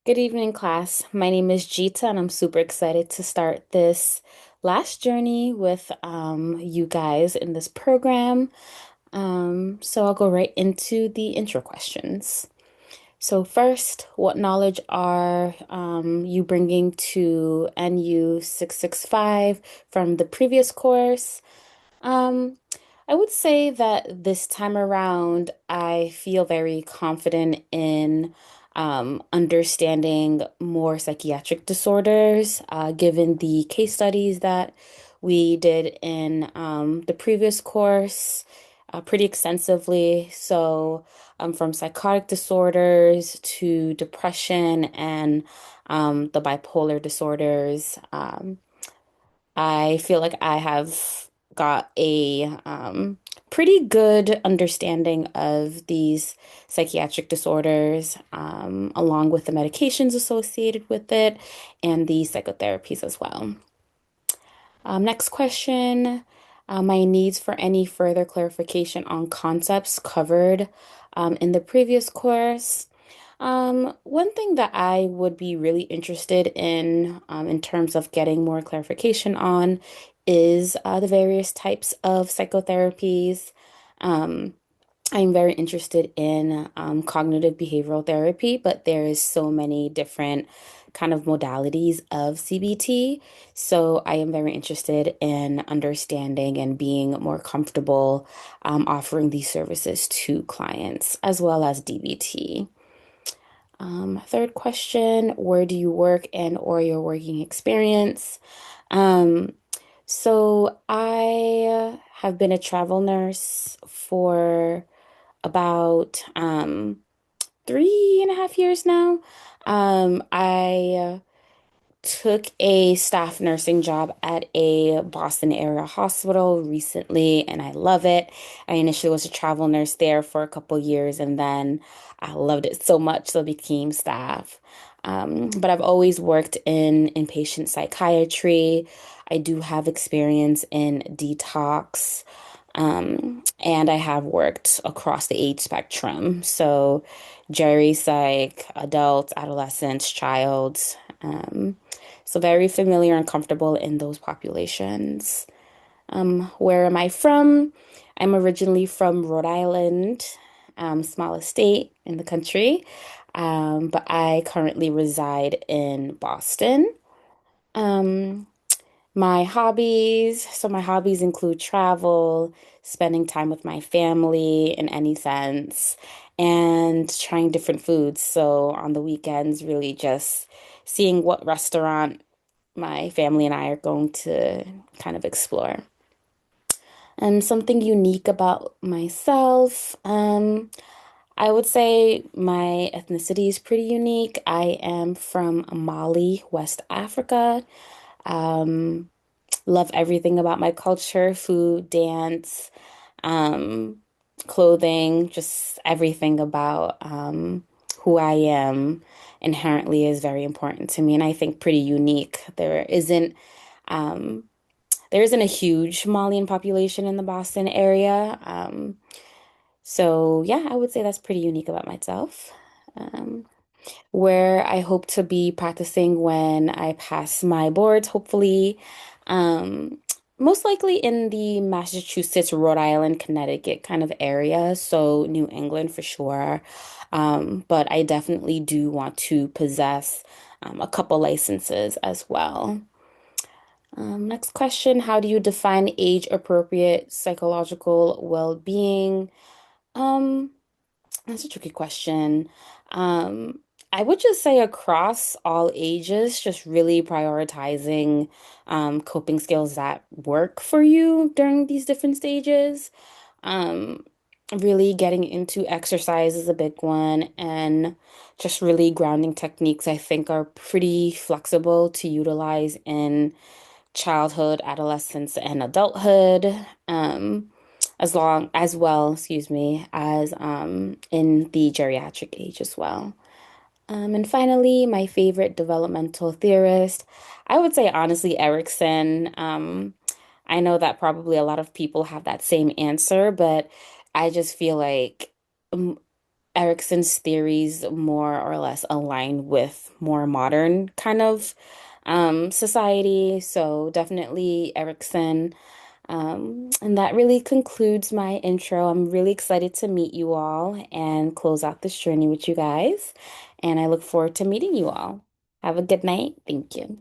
Good evening, class. My name is Jita, and I'm super excited to start this last journey with you guys in this program. So I'll go right into the intro questions. So first, what knowledge are you bringing to NU665 from the previous course? Um, I would say that this time around, I feel very confident in understanding more psychiatric disorders, given the case studies that we did in the previous course pretty extensively. So, from psychotic disorders to depression and the bipolar disorders. I feel like I have got a pretty good understanding of these psychiatric disorders, along with the medications associated with it and the psychotherapies as well. Next question. My needs for any further clarification on concepts covered in the previous course. One thing that I would be really interested in terms of getting more clarification on, is the various types of psychotherapies. Um, I'm very interested in cognitive behavioral therapy, but there is so many different kind of modalities of CBT. So I am very interested in understanding and being more comfortable offering these services to clients as well as DBT. Third question, where do you work and or your working experience? Um, so I have been a travel nurse for about 3.5 years now. I took a staff nursing job at a Boston area hospital recently, and I love it. I initially was a travel nurse there for a couple years, and then I loved it so much, so I became staff. But I've always worked in inpatient psychiatry. I do have experience in detox, and I have worked across the age spectrum. So, Jerry psych, adults, adolescents, child. Um, so very familiar and comfortable in those populations. Where am I from? I'm originally from Rhode Island, smallest state in the country, but I currently reside in Boston. Um, my hobbies include travel, spending time with my family in any sense, and trying different foods. So on the weekends, really just seeing what restaurant my family and I are going to kind of explore. And something unique about myself, I would say my ethnicity is pretty unique. I am from Mali, West Africa. Um, Love everything about my culture, food, dance, um, clothing, just everything about who I am inherently is very important to me, and I think pretty unique. Um, there isn't a huge Malian population in the Boston area. So yeah, I would say that's pretty unique about myself. Um, where I hope to be practicing when I pass my boards, hopefully. Um, Most likely in the Massachusetts, Rhode Island, Connecticut kind of area, so New England for sure. But I definitely do want to possess a couple licenses as well. Next question, how do you define age-appropriate psychological well-being? Um, that's a tricky question. Um, I would just say across all ages, just really prioritizing coping skills that work for you during these different stages. Um, Really getting into exercise is a big one, and just really grounding techniques I think are pretty flexible to utilize in childhood, adolescence, and adulthood. As well, excuse me, as in the geriatric age as well. And finally, my favorite developmental theorist, I would say honestly Erickson. I know that probably a lot of people have that same answer, but I just feel like Erickson's theories more or less align with more modern kind of society. So definitely Erickson. And that really concludes my intro. I'm really excited to meet you all and close out this journey with you guys. And I look forward to meeting you all. Have a good night. Thank you.